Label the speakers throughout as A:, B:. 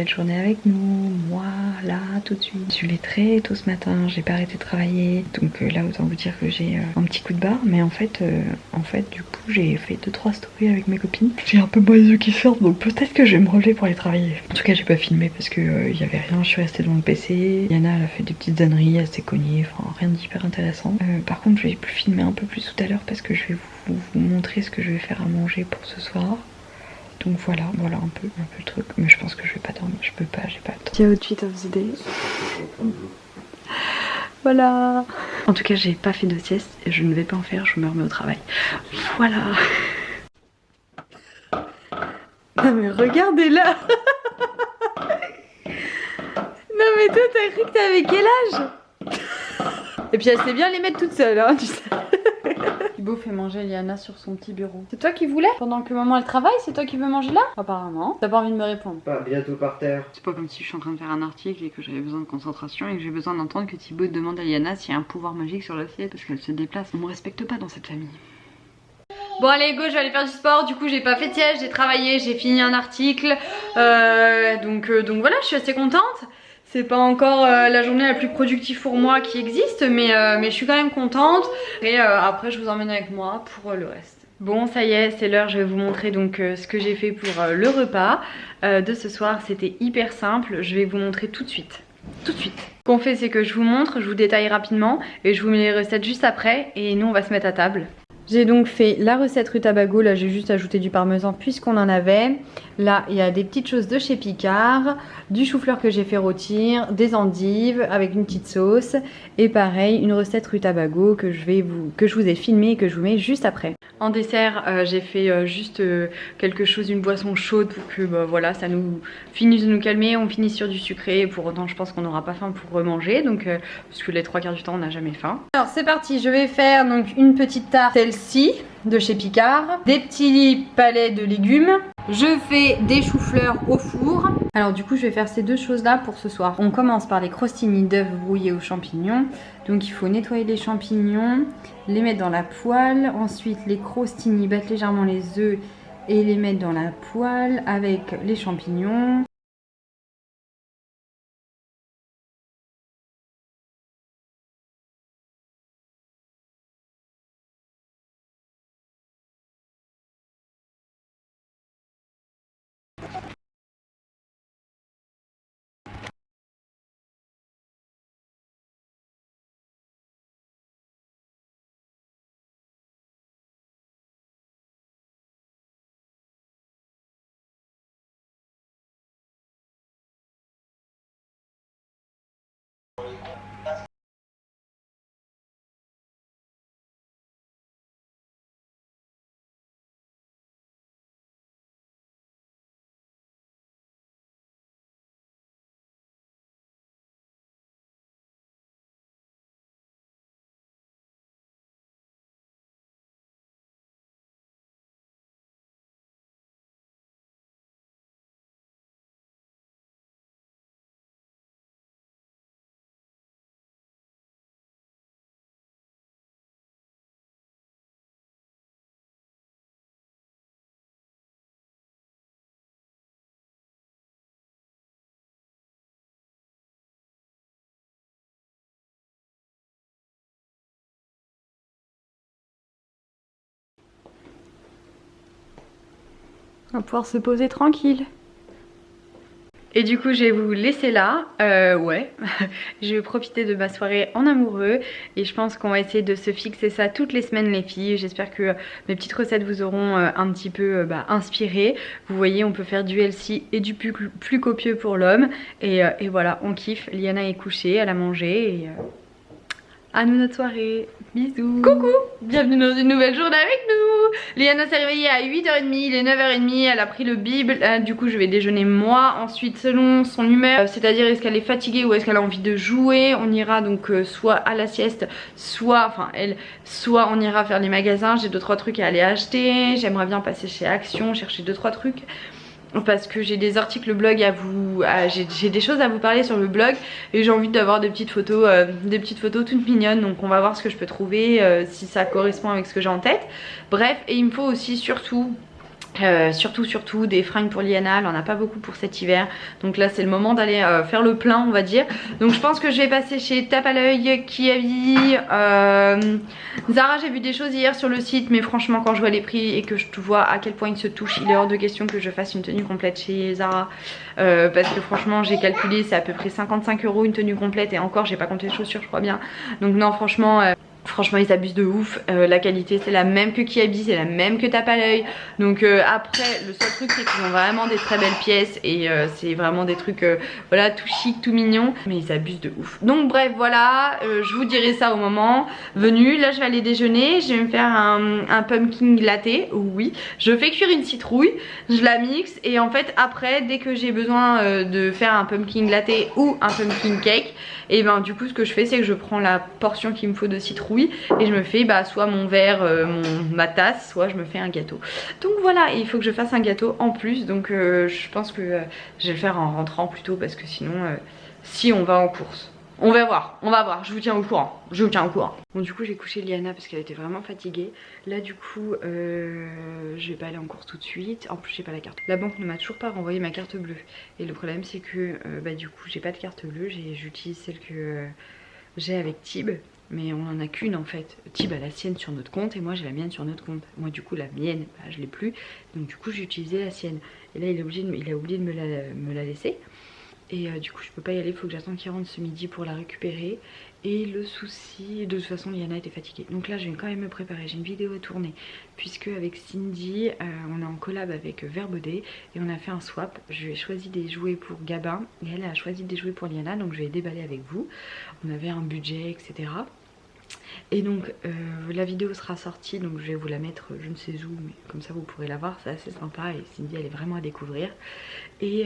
A: belle journée avec nous. Moi, là, tout de suite. Je suis levée très tôt ce matin, j'ai pas arrêté de travailler. Donc là, autant vous dire que j'ai un petit coup de barre. Mais en fait, du coup, j'ai fait 2-3 stories avec mes copines. J'ai un peu mal les yeux qui sortent, donc peut-être que je vais me relever pour aller travailler. En tout cas, j'ai pas filmé parce que il y avait rien. Je suis restée devant le PC. Yana, elle a fait des petites âneries, elle s'est cognée. Enfin, rien d'hyper intéressant. Par contre, je vais filmer un peu plus tout à l'heure parce que je vais vous montrer ce que je vais faire à manger pour ce soir. Donc voilà un peu le truc, mais je pense que je vais pas dormir, je peux pas, j'ai pas le temps. Petit outfit of the day. Voilà. En tout cas, j'ai pas fait de sieste et je ne vais pas en faire, je me remets au travail. Voilà. Non mais regardez-la. Non mais toi t'as cru que t'avais quel âge? Et puis elle sait bien les mettre toute seule, hein, tu sais. Thibaut fait manger Liana sur son petit bureau. C'est toi qui voulais? Pendant que maman elle travaille, c'est toi qui veux manger là? Apparemment. T'as pas envie de me répondre?
B: Pas bientôt par terre.
A: C'est pas comme si je suis en train de faire un article et que j'avais besoin de concentration et que j'ai besoin d'entendre que Thibaut demande à Liana s'il y a un pouvoir magique sur l'assiette parce qu'elle se déplace. On me respecte pas dans cette famille. Bon allez go, je vais aller faire du sport, du coup j'ai pas fait de sieste, j'ai travaillé, j'ai fini un article, donc voilà, je suis assez contente. C'est pas encore la journée la plus productive pour moi qui existe, mais je suis quand même contente. Et après je vous emmène avec moi pour le reste. Bon ça y est, c'est l'heure, je vais vous montrer donc ce que j'ai fait pour le repas de ce soir. C'était hyper simple, je vais vous montrer tout de suite. Tout de suite. Ce qu'on fait c'est que je vous montre, je vous détaille rapidement et je vous mets les recettes juste après et nous on va se mettre à table. J'ai donc fait la recette rutabaga, là j'ai juste ajouté du parmesan puisqu'on en avait. Là il y a des petites choses de chez Picard, du chou-fleur que j'ai fait rôtir, des endives avec une petite sauce et pareil une recette rutabaga que je vous ai filmé et que je vous mets juste après. En dessert j'ai fait juste quelque chose, une boisson chaude pour que voilà, ça nous finisse de nous calmer, on finisse sur du sucré. Pour autant je pense qu'on n'aura pas faim pour remanger, donc parce que les 3/4 du temps on n'a jamais faim. Alors c'est parti, je vais faire donc une petite tarte, celle-ci de chez Picard, des petits palets de légumes. Je fais des choux-fleurs au four. Alors du coup je vais faire ces deux choses là pour ce soir. On commence par les crostini d'œufs brouillés aux champignons. Donc il faut nettoyer les champignons, les mettre dans la poêle. Ensuite les crostini, battre légèrement les œufs et les mettre dans la poêle avec les champignons. On va pouvoir se poser tranquille. Et du coup je vais vous laisser là, ouais, je vais profiter de ma soirée en amoureux et je pense qu'on va essayer de se fixer ça toutes les semaines les filles. J'espère que mes petites recettes vous auront un petit peu inspiré. Vous voyez on peut faire du healthy et du plus copieux pour l'homme et voilà on kiffe. Liana est couchée, elle a mangé et à nous notre soirée. Bisous. Coucou, bienvenue dans une nouvelle journée avec nous. Liana s'est réveillée à 8h30, il est 9h30, elle a pris le bible. Du coup je vais déjeuner moi. Ensuite selon son humeur, c'est-à-dire est-ce qu'elle est fatiguée ou est-ce qu'elle a envie de jouer, on ira donc soit à la sieste, soit on ira faire les magasins. J'ai 2-3 trucs à aller acheter. J'aimerais bien passer chez Action, chercher 2-3 trucs. Parce que j'ai des articles blog j'ai des choses à vous parler sur le blog et j'ai envie d'avoir des petites photos toutes mignonnes. Donc on va voir ce que je peux trouver, si ça correspond avec ce que j'ai en tête. Bref, et il me faut aussi surtout Surtout des fringues pour Liana, elle en a pas beaucoup pour cet hiver, donc là c'est le moment d'aller faire le plein on va dire. Donc je pense que je vais passer chez Tape à l'œil, Kiabi, Zara. J'ai vu des choses hier sur le site, mais franchement quand je vois les prix et que je vois à quel point ils se touchent, il est hors de question que je fasse une tenue complète chez Zara, parce que franchement j'ai calculé, c'est à peu près 55 € une tenue complète, et encore j'ai pas compté les chaussures je crois bien. Donc non franchement ils abusent de ouf, la qualité c'est la même que Kiabi, c'est la même que Tape à l'œil. Donc après le seul truc c'est qu'ils ont vraiment des très belles pièces, et c'est vraiment des trucs voilà, tout chic, tout mignon, mais ils abusent de ouf. Donc bref voilà, je vous dirai ça au moment venu. Là je vais aller déjeuner, je vais me faire un pumpkin latte. Oui, je fais cuire une citrouille, je la mixe, et en fait après dès que j'ai besoin de faire un pumpkin latte ou un pumpkin cake, et ben du coup ce que je fais c'est que je prends la portion qu'il me faut de citrouille et je me fais soit mon verre, ma tasse, soit je me fais un gâteau. Donc voilà, il faut que je fasse un gâteau en plus, donc je pense que je vais le faire en rentrant plutôt, parce que sinon si on va en course, on va voir, je vous tiens au courant, Bon du coup j'ai couché Liana parce qu'elle était vraiment fatiguée. Là du coup je vais pas aller en course tout de suite, en plus j'ai pas la carte. La banque ne m'a toujours pas renvoyé ma carte bleue, et le problème c'est que du coup j'ai pas de carte bleue, j'utilise celle que j'ai avec Tib. Mais on en a qu'une en fait. Tib a la sienne sur notre compte et moi j'ai la mienne sur notre compte. Moi du coup la mienne je l'ai plus, donc du coup j'ai utilisé la sienne. Et là il a oublié de me la laisser. Et du coup je peux pas y aller, il faut que j'attende qu'il rentre ce midi pour la récupérer. Et le souci, de toute façon Liana était fatiguée, donc là je vais quand même me préparer, j'ai une vidéo à tourner, puisque avec Cindy on est en collab avec Verbaudet et on a fait un swap. Je lui ai choisi des jouets pour Gabin et elle a choisi des jouets pour Liana, donc je vais déballer avec vous. On avait un budget etc. Et donc la vidéo sera sortie, donc je vais vous la mettre je ne sais où, mais comme ça vous pourrez la voir, c'est assez sympa, et Cindy elle est vraiment à découvrir. Et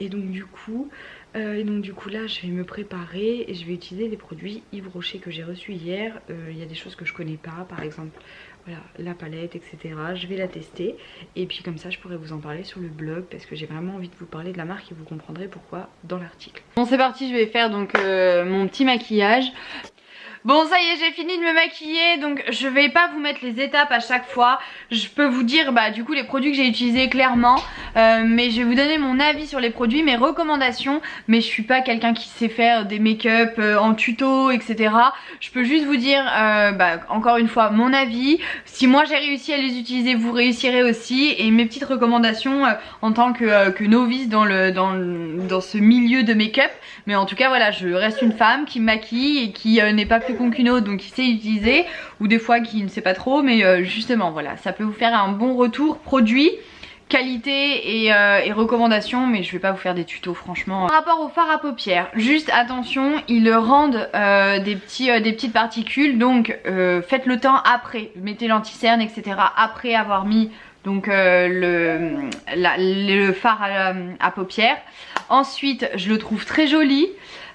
A: donc du coup là je vais me préparer et je vais utiliser les produits Yves Rocher que j'ai reçus hier. Il y a des choses que je connais pas, par exemple voilà, la palette etc. Je vais la tester et puis comme ça je pourrai vous en parler sur le blog, parce que j'ai vraiment envie de vous parler de la marque et vous comprendrez pourquoi dans l'article. Bon c'est parti, je vais faire donc mon petit maquillage. Bon ça y est, j'ai fini de me maquiller, donc je vais pas vous mettre les étapes à chaque fois. Je peux vous dire du coup les produits que j'ai utilisés clairement, mais je vais vous donner mon avis sur les produits, mes recommandations. Mais je suis pas quelqu'un qui sait faire des make-up en tuto etc. Je peux juste vous dire encore une fois mon avis. Si moi j'ai réussi à les utiliser, vous réussirez aussi, et mes petites recommandations en tant que novice dans ce milieu de make-up. Mais en tout cas voilà, je reste une femme qui maquille et qui n'est pas plus con qu'une autre, donc qui sait utiliser, ou des fois qui ne sait pas trop, mais justement voilà, ça peut vous faire un bon retour produit, qualité et recommandations, mais je vais pas vous faire des tutos franchement. Par rapport au fard à paupières, juste attention, ils le rendent des petites particules, donc faites le temps après, mettez l'anti-cerne etc. après avoir mis donc le fard à paupières. Ensuite je le trouve très joli.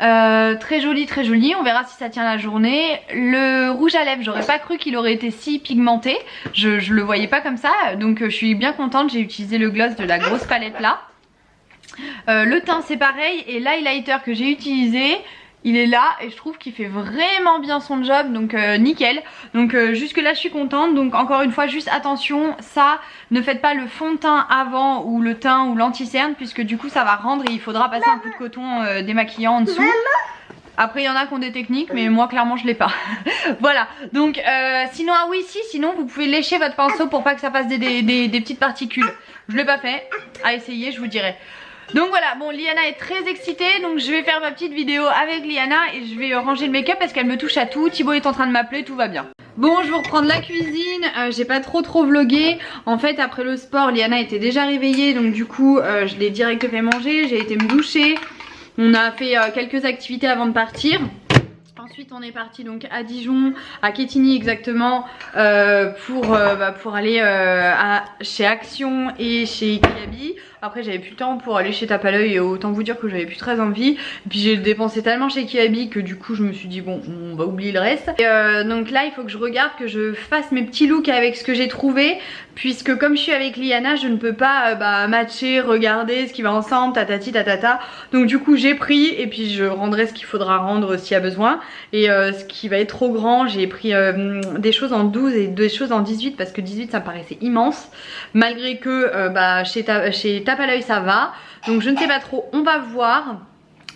A: Très joli, on verra si ça tient la journée. Le rouge à lèvres, j'aurais pas cru qu'il aurait été si pigmenté, je le voyais pas comme ça, donc je suis bien contente. J'ai utilisé le gloss de la grosse palette là. Le teint c'est pareil, et l'highlighter que j'ai utilisé, il est là et je trouve qu'il fait vraiment bien son job, donc nickel. Donc jusque là je suis contente. Donc encore une fois juste attention, ça ne faites pas le fond de teint avant, ou le teint ou l'anti-cerne, puisque du coup ça va rendre et il faudra passer un coup de coton démaquillant en dessous. Après il y en a qui ont des techniques, mais moi clairement je l'ai pas. Voilà, donc sinon sinon vous pouvez lécher votre pinceau pour pas que ça fasse des petites particules. Je l'ai pas fait, à essayer je vous dirai. Donc voilà, bon Liana est très excitée, donc je vais faire ma petite vidéo avec Liana et je vais ranger le make-up parce qu'elle me touche à tout. Thibaut est en train de m'appeler, tout va bien. Bon, je vais reprendre la cuisine, j'ai pas trop vlogué. En fait après le sport, Liana était déjà réveillée, donc du coup je l'ai direct fait manger, j'ai été me doucher. On a fait quelques activités avant de partir. Ensuite on est parti donc à Dijon, à Quetigny exactement, pour aller chez Action et chez Kiabi. Après j'avais plus le temps pour aller chez Tape à l'œil et autant vous dire que j'avais plus très envie. Et puis j'ai dépensé tellement chez Kiabi que du coup je me suis dit bon on va oublier le reste. Et donc là il faut que je regarde, que je fasse mes petits looks avec ce que j'ai trouvé. Puisque comme je suis avec Liana je ne peux pas matcher, regarder ce qui va ensemble, tatati tatata. Donc du coup j'ai pris et puis je rendrai ce qu'il faudra rendre s'il y a besoin. Et ce qui va être trop grand, j'ai pris des choses en 12 et des choses en 18 parce que 18 ça me paraissait immense. Malgré que chez Tape à l'œil ça va. Donc je ne sais pas trop, on va voir.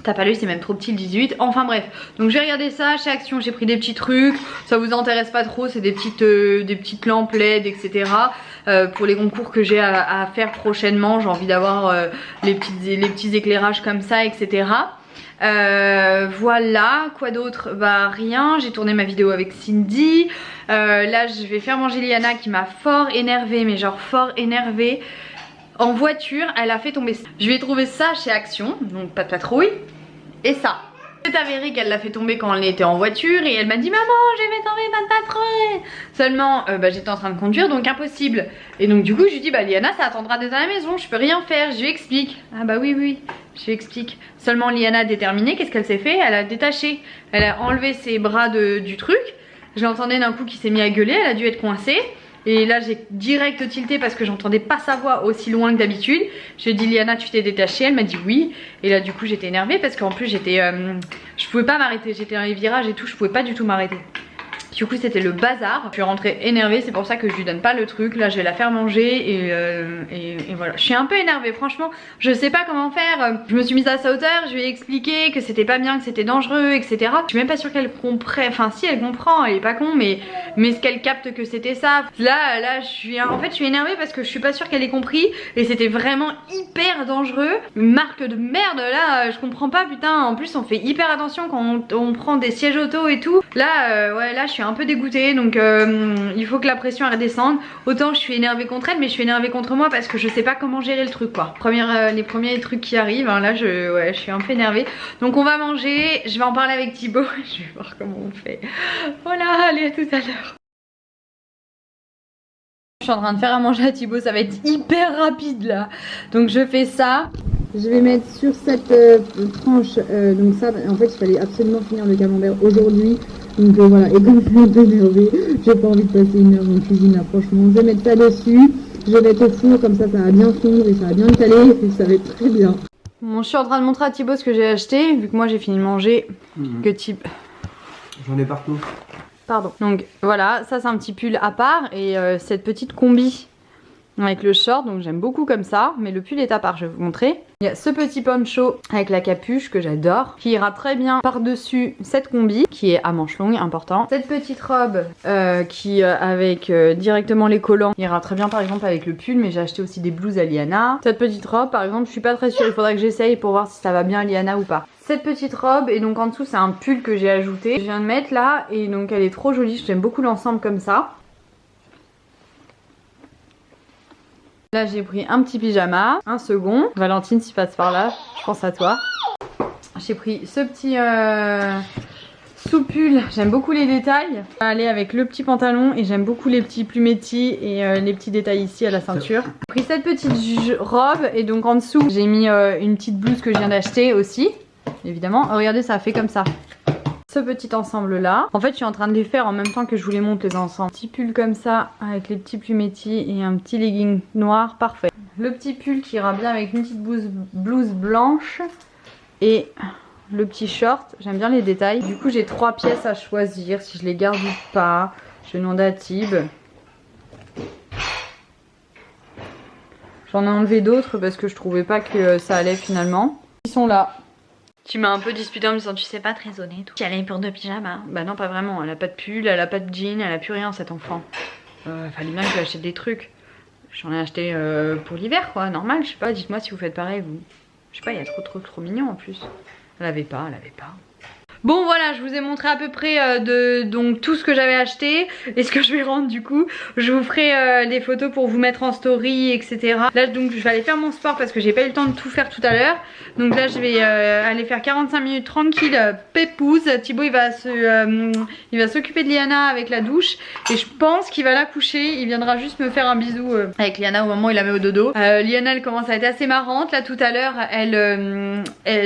A: Tape à l'œil c'est même trop petit le 18. Enfin bref, donc j'ai regardé ça chez Action, j'ai pris des petits trucs. Ça vous intéresse pas trop, c'est des petites lampes LED etc. Pour les concours que j'ai à faire prochainement. J'ai envie d'avoir les petits éclairages comme ça etc. Voilà, quoi d'autre? Bah rien, j'ai tourné ma vidéo avec Cindy. Là je vais faire manger Liana qui m'a fort énervée, mais genre fort énervée. En voiture, elle a fait tomber ça. Je lui ai trouvé ça chez Action, donc pas de patrouille. Et ça. C'est avéré qu'elle l'a fait tomber quand elle était en voiture et elle m'a dit maman j'ai fait tomber ma patrouille. Seulement j'étais en train de conduire donc impossible. Et donc du coup je lui dis bah Liana ça attendra d'être à la maison, je peux rien faire. Je lui explique. Ah bah oui je lui explique. Seulement Liana a déterminé, qu'est-ce qu'elle s'est fait? Elle a détaché. Elle a enlevé ses bras du truc. Je l'entendais d'un coup qui s'est mis à gueuler, elle a dû être coincée. Et là j'ai direct tilté parce que j'entendais pas sa voix aussi loin que d'habitude. Je lui ai dit Liana tu t'es détachée, elle m'a dit oui. Et là du coup j'étais énervée parce qu'en plus j'étais je pouvais pas m'arrêter, j'étais dans les virages et tout, je pouvais pas du tout m'arrêter. Du coup c'était le bazar. Je suis rentrée énervée, c'est pour ça que je lui donne pas le truc. Là je vais la faire manger et voilà. Je suis un peu énervée franchement, je sais pas comment faire. Je me suis mise à sa hauteur, je lui ai expliqué que c'était pas bien, que c'était dangereux etc. Je suis même pas sûre qu'elle comprenne, enfin si elle comprend, elle est pas con mais ce qu'elle capte que c'était ça. Là je suis en fait je suis énervée parce que je suis pas sûre qu'elle ait compris. Et c'était vraiment hyper dangereux. Une marque de merde là, je comprends pas putain. En plus on fait hyper attention quand on prend des sièges auto et tout. Là ouais là je suis un peu dégoûtée donc il faut que la pression elle redescende. Autant je suis énervée contre elle mais je suis énervée contre moi parce que je sais pas comment gérer le truc quoi. Les premiers trucs qui arrivent hein, là je suis un peu énervée. Donc on va manger, je vais en parler avec Thibaut. Je vais voir comment on fait. Voilà, allez à tout à l'heure. Je suis en train de faire à manger à Thibaut, ça va être hyper rapide là. Donc je fais ça. Je vais mettre sur cette tranche, donc ça en fait il fallait absolument finir le camembert aujourd'hui. Donc voilà, et comme je suis un peu énervée, j'ai pas envie de passer une heure en cuisine là franchement. Je vais mettre ça dessus, je vais mettre au four comme ça va bien fondre et ça va bien caler et ça va être très bien. Bon je suis en train de montrer à Thibaut ce que j'ai acheté, vu que moi j'ai fini de manger, que Thibaut...
B: J'en ai partout.
A: Pardon. Donc voilà, ça c'est un petit pull à part et cette petite combi avec le short, donc j'aime beaucoup comme ça, mais le pull est à part, je vais vous montrer. Il y a ce petit poncho avec la capuche que j'adore, qui ira très bien par-dessus cette combi, qui est à manches longues, important. Cette petite robe qui avec directement les collants, ira très bien par exemple avec le pull, mais j'ai acheté aussi des blouses à Liana. Cette petite robe par exemple, je suis pas très sûre, il faudrait que j'essaye pour voir si ça va bien à Liana ou pas. Cette petite robe et donc en dessous c'est un pull que j'ai ajouté, je viens de mettre là et donc elle est trop jolie, j'aime beaucoup l'ensemble comme ça. Là j'ai pris un petit pyjama, un second. Valentine si tu passes par là, je pense à toi. J'ai pris ce petit sous-pull, j'aime beaucoup les détails. Aller avec le petit pantalon et j'aime beaucoup les petits plumetis et les petits détails ici à la ceinture. J'ai pris cette petite robe et donc en dessous j'ai mis une petite blouse que je viens d'acheter aussi. Évidemment, oh, regardez ça fait comme ça. Ce petit ensemble là. En fait je suis en train de les faire en même temps que je vous les montre les ensembles. Petit pull comme ça avec les petits plumetis et un petit legging noir, parfait. Le petit pull qui ira bien avec une petite blouse blanche et le petit short. J'aime bien les détails. Du coup j'ai 3 pièces à choisir si je les garde ou pas. Je vais demander à Thib. J'en ai enlevé d'autres parce que je trouvais pas que ça allait finalement. Ils sont là. Tu m'as un peu disputé en me disant tu sais pas très honnête. Tu allais pour 2 pyjamas. Bah non pas vraiment, elle a pas de pull, elle a pas de jean, elle a plus rien cet enfant. Fallait bien que j'achète des trucs. J'en ai acheté pour l'hiver quoi, normal, je sais pas, dites-moi si vous faites pareil vous. Je sais pas, il y a trop de trucs trop mignons en plus. Elle avait pas. Bon voilà, je vous ai montré à peu près donc tout ce que j'avais acheté et ce que je vais rendre du coup. Je vous ferai les photos pour vous mettre en story, etc. Là donc je vais aller faire mon sport parce que j'ai pas eu le temps de tout faire tout à l'heure. Donc là je vais aller faire 45 minutes tranquille, pépouze. Thibaut il va s'occuper de Liana avec la douche et je pense qu'il va la coucher. Il viendra juste me faire un bisou avec Liana au moment où il la met au dodo. Liana elle commence à être assez marrante là tout à l'heure.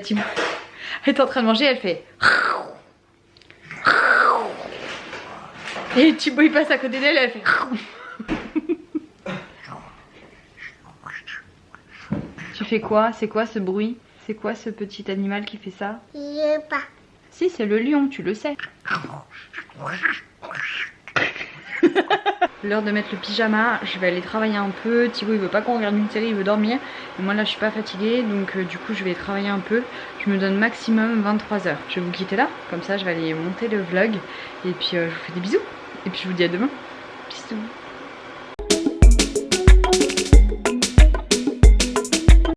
A: Thibaut elle est en train de manger, elle fait. Et Thibaut il passe à côté d'elle, elle fait. Tu fais quoi? C'est quoi ce bruit? C'est quoi ce petit animal qui fait ça?
C: Je sais pas.
A: Si, c'est le lion, tu le sais. L'heure de mettre le pyjama, je vais aller travailler un peu. Thibaut il veut pas qu'on regarde une série, il veut dormir. Et moi là je suis pas fatiguée, donc du coup je vais travailler un peu. Je me donne maximum 23 h. Je vais vous quitter là, comme ça je vais aller monter le vlog. Et puis je vous fais des bisous. Et puis je vous dis à demain. Bisous.